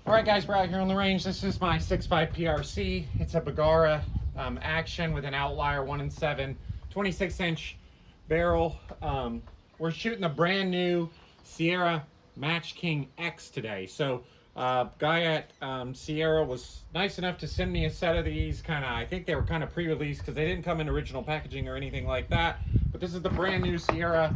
All right, guys, we're out here on the range. This is my 6.5 PRC. It's a Bagara action with an outlier 1 in 7, 26-inch barrel. We're shooting the brand new Sierra MatchKing X today. So, guy at Sierra was nice enough to send me a set of these. I think they were kind of pre-released because they didn't come in original packaging or anything like that. But this is the brand new Sierra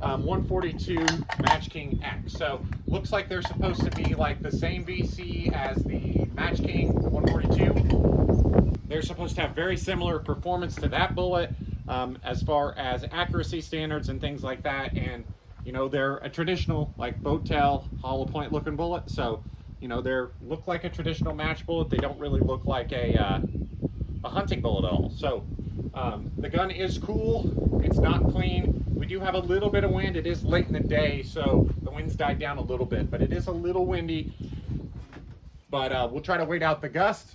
142 MatchKing X. So looks like they're supposed to be like the same VC as the MatchKing 142. They're supposed to have very similar performance to that bullet as far as accuracy standards and things like that. And you know, they're a traditional like boat tail hollow point looking bullet. So you know, they look like a traditional match bullet. They don't really look like a hunting bullet at all. So the gun is cool. It's not clean. We do have a little bit of wind. It is late in the day, so the wind's died down a little bit, but it is a little windy. But we'll try to wait out the gust.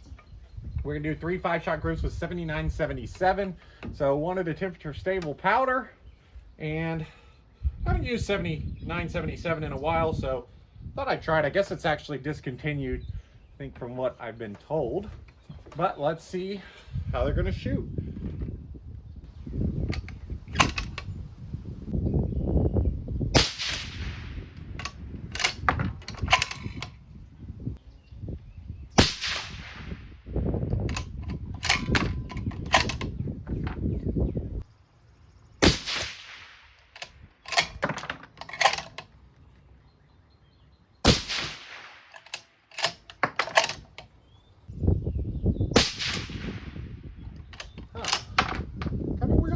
We're gonna do 3 5-shot groups with 79-77. So wanted a temperature stable powder, and I haven't used 79-77 in a while, so thought I'd try it. I guess it's actually discontinued, I think, from what I've been told. But let's see how they're gonna shoot.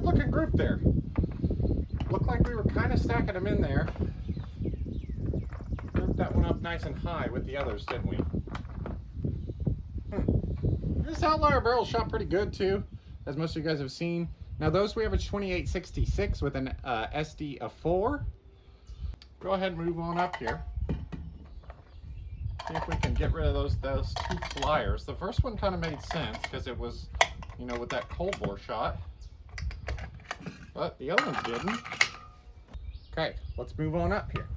Looking group there. Looked like we were kind of stacking them in there. Grouped that one up nice and high with the others, didn't we? This outlier barrel shot pretty good too, as most of you guys have seen. Now those we have a 28-66 with an SD of 4. Go ahead and move on up here. See if we can get rid of those 2 flyers. The first one kind of made sense because it was, you know, with that cold bore shot. But the other ones didn't. Okay, let's move on up here.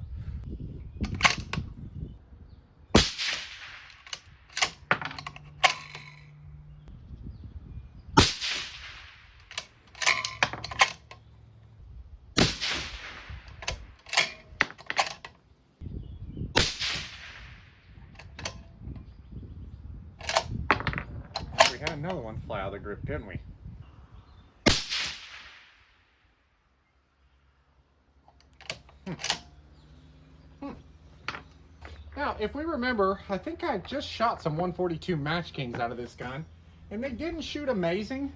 We had another one fly out of the group, didn't we? Now, if we remember, I think I just shot some 142 MatchKings out of this gun, and they didn't shoot amazing.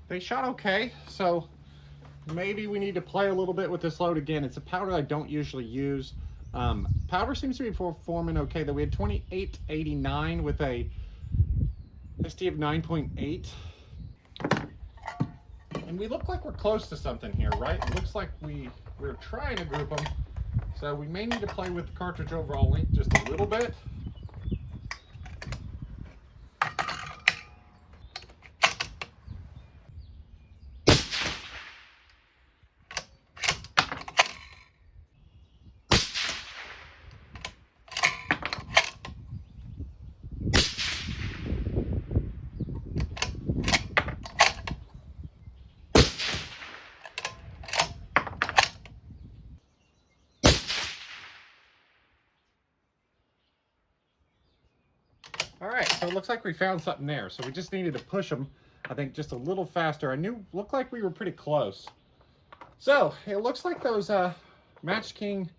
They shot okay, so maybe we need to play a little bit with this load again. It's a powder I don't usually use. Powder seems to be performing okay, though. We had 28-89 with a SD of 9.8. And we look like we're close to something here, right? It looks like we're trying to group them. So we may need to play with the cartridge overall length just a little bit. All right, so it looks like we found something there. So we just needed to push them, I think, just a little faster. Looked like we were pretty close. So it looks like those MatchKing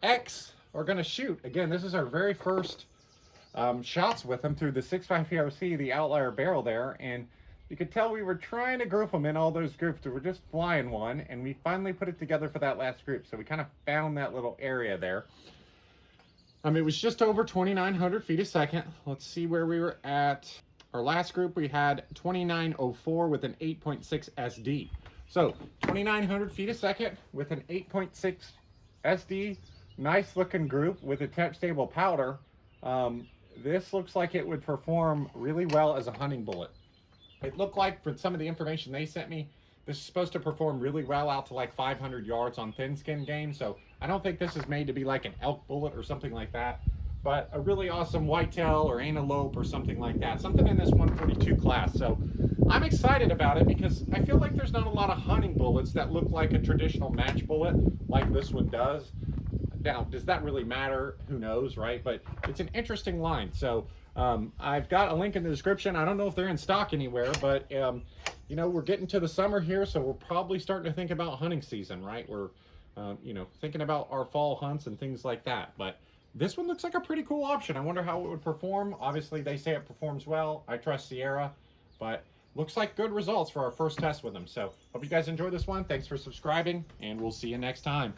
X are gonna shoot. Again, this is our very first shots with them through the 6.5 PRC, the outlier barrel there. And you could tell we were trying to group them in all those groups. We were just flying one, and we finally put it together for that last group. So we kind of found that little area there. It was just over 2,900 feet a second. Let's see where we were at. Our last group, we had 2904 with an 8.6 SD. So 2,900 feet a second with an 8.6 SD. Nice looking group with a temp stable powder. This looks like it would perform really well as a hunting bullet. It looked like, for some of the information they sent me, this is supposed to perform really well out to like 500 yards on thin skin game. So I don't think this is made to be like an elk bullet or something like that. but a really awesome whitetail or antelope or something like that. Something in this 142 class. So I'm excited about it because I feel like there's not a lot of hunting bullets that look like a traditional match bullet like this one does. Now, does that really matter? Who knows, right? But it's an interesting line. So I've got a link in the description. I don't know if they're in stock anywhere, but you know, we're getting to the summer here, so we're probably starting to think about hunting season, right? We're you know, thinking about our fall hunts and things like that. But this one looks like a pretty cool option. I wonder how it would perform. Obviously, they say it performs well. I trust Sierra, but looks like good results for our first test with them. So hope you guys enjoy this one. Thanks for subscribing, and we'll see you next time.